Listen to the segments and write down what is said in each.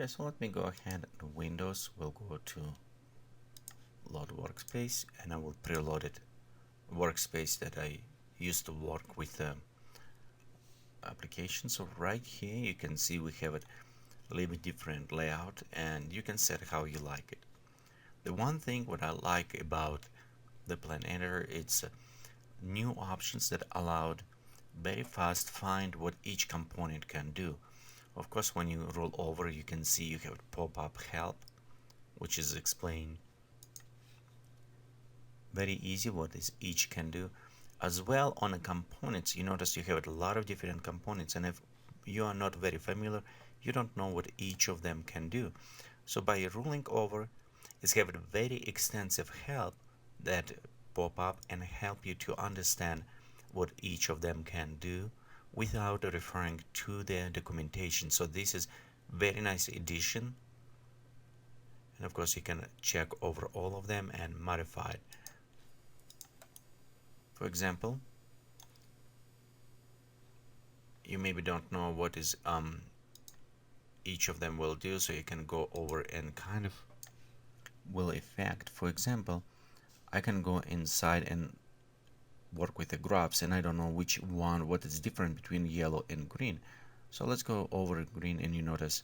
Okay, so let me go ahead and Windows. We'll go to load workspace, and I will preload it workspace that I used to work with the application. So right here you can see we have it a little bit different layout, and you can set how you like it. The one thing what I like about the plan editor, it's new options that allowed very fast find what each component can do. Of course, when you roll over, you can see you have Popup Help, which is explained very easy what is each can do. As well, on the components, you notice you have a lot of different components, and if you are not very familiar, you don't know what each of them can do. So by rolling over, it's have a very extensive help that pop up and help you to understand what each of them can do without referring to the documentation. So this is very nice addition, and of course you can check over all of them and modify it. For example, you maybe don't know what is each of them will do, so you can go over and kind of will affect. For example, I can go inside and work with the graphs, and I don't know which one, what is different between yellow and green. So let's go over green, and you notice,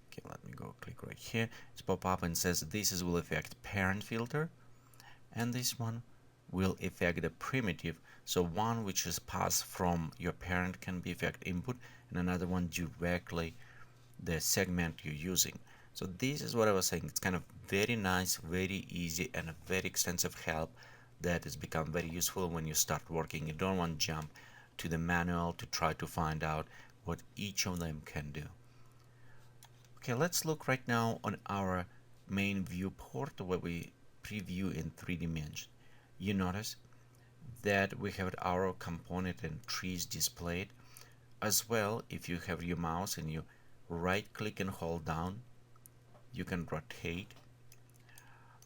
okay, let me go click right here. It's pop up and says this will affect parent filter, and this one will affect the primitive. So one which is passed from your parent can be affect input, and another one directly the segment you're using. So this is what I was saying. It's kind of very nice, very easy, and a very extensive help that has become very useful when you start working. You don't want to jump to the manual to try to find out what each of them can do. Okay, let's look right now on our main viewport where we preview in 3 dimensions. You notice that we have our component and trees displayed. As well, if you have your mouse and you right click and hold down, you can rotate.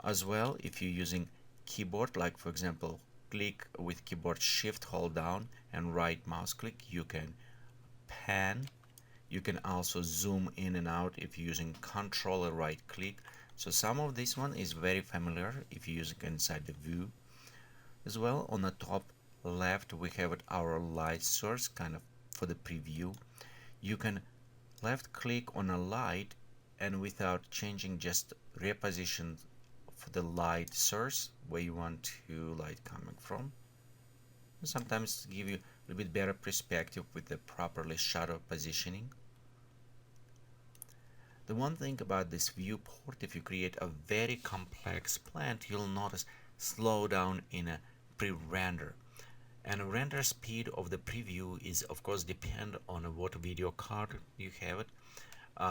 As well, if you're using keyboard, like for example click with keyboard shift hold down and right mouse click, you can pan. You can also zoom in and out if you're using control or right click. So some of this one is very familiar if you use it inside the view. As well, on the top left we have our light source kind of for the preview. You can left click on a light, and without changing, just reposition for the light source where you want to light coming from. And sometimes give you a little bit better perspective with the properly shadow positioning. The one thing about this viewport, if you create a very complex plant, you'll notice slow down in a pre-render. And render speed of the preview is of course depend on what video card you have it,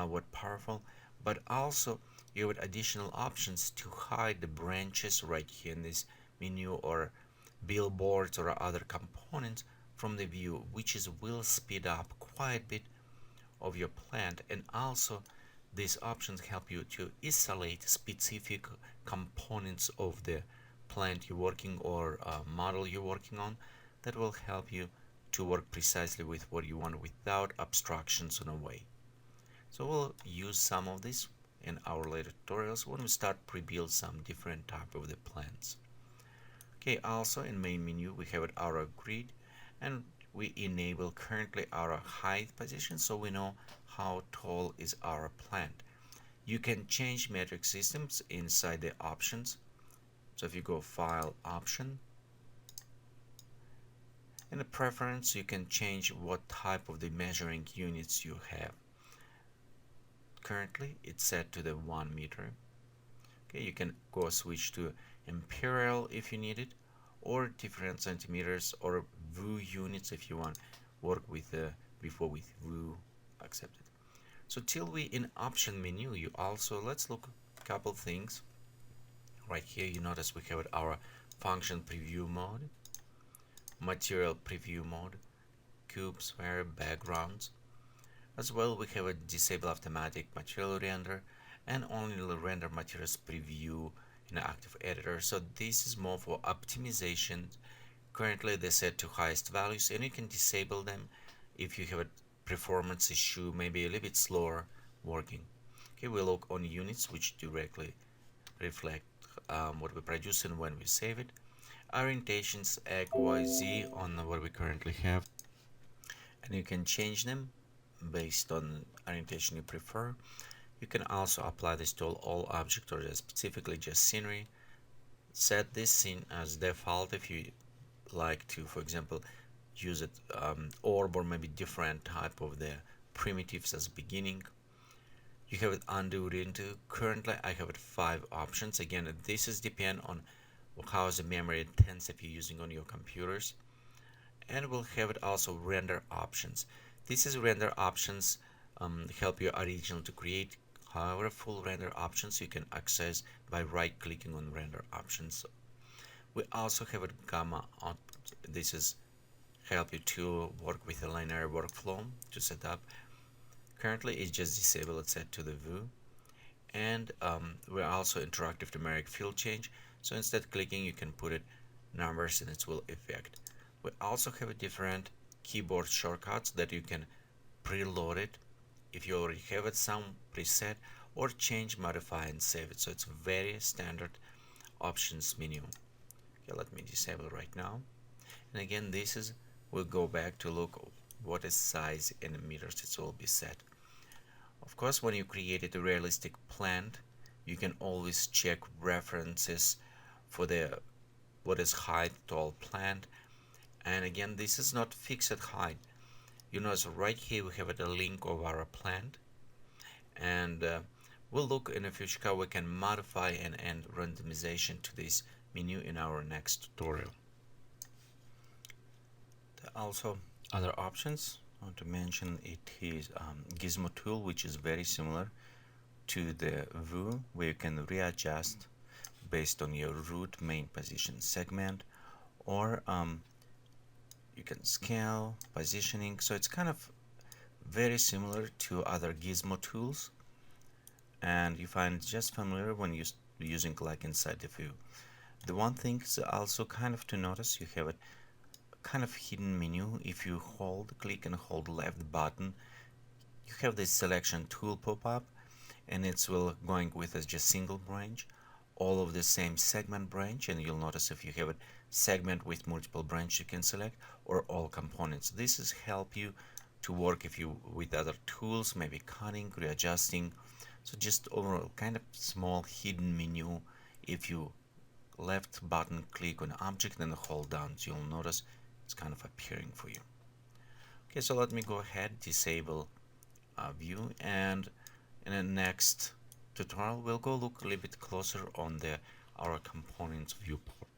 what powerful, but also you have additional options to hide the branches right here in this menu, or billboards or other components from the view, which is will speed up quite a bit of your plant. And also these options help you to isolate specific components of the plant you're working or model you're working on, that will help you to work precisely with what you want without obstructions in a way. So we'll use some of this in our later tutorials when we start pre-build some different type of the plants. Okay, also in main menu we have our grid, and we enable currently our height position so we know how tall is our plant. You can change metric systems inside the options. So if you go file option, in the preference you can change what type of the measuring units you have. Currently it's set to the 1 meter. Okay, you can go switch to imperial if you need it, or different centimeters, or VU units if you want work with before with VU accepted. So till we in option menu, you also let's look a couple things. Right here you notice we have our function preview mode, material preview mode, cube, sphere, backgrounds. As well, we have a disable automatic material render and only render materials preview in active editor. So this is more for optimization. Currently they're set to highest values, and you can disable them if you have a performance issue, maybe a little bit slower working. Okay, we look on units, which directly reflect what we produce and when we save it. Orientations X, Y, Z on what we currently have, and you can change them based on orientation you prefer. You can also apply this to all objects or specifically just scenery. Set this scene as default if you like to, for example, use it orb or maybe different type of the primitives as beginning. You have it undo redo. Currently I have it 5 options. Again, this is depend on how the memory intensive you're using on your computers. And we'll have it also render options. This is render options help your original to create. However, full render options you can access by right clicking on render options. We also have a gamma. This is help you to work with a linear workflow to set up. Currently it's just disabled, it's set to the view. And we're also interactive numeric field change, so instead clicking you can put it numbers and it will affect. We also have a different keyboard shortcuts that you can preload it if you already have it some preset, or change, modify and save it. So it's very standard options menu. Okay, let me disable right now. And again, this is, we'll go back to look what is size in meters it will be set. Of course, when you created a realistic plant, you can always check references for the what is height tall plant. And again, this is not fixed height. You notice right here we have a link of our plant, and we'll look in the future how we can modify and add randomization to this menu in our next tutorial. Also, other options I want to mention, it is Gizmo tool, which is very similar to the view, where you can readjust based on your root main position segment, or you can scale positioning. So it's kind of very similar to other Gizmo tools, and you find it just familiar when you're using like inside the view. The one thing is also kind of to notice, you have a kind of hidden menu. If you click and hold left button, you have this selection tool pop up, and it's will going with a just single branch, all of the same segment branch, and you'll notice if you have a segment with multiple branch you can select, or all components. This is help you to work if you with other tools, maybe cutting, readjusting. So just overall kind of small hidden menu. If you left button click on object and hold down, so you'll notice it's kind of appearing for you. Okay, so let me go ahead, disable view, and in the next tutorial we'll go look a little bit closer on our components viewport.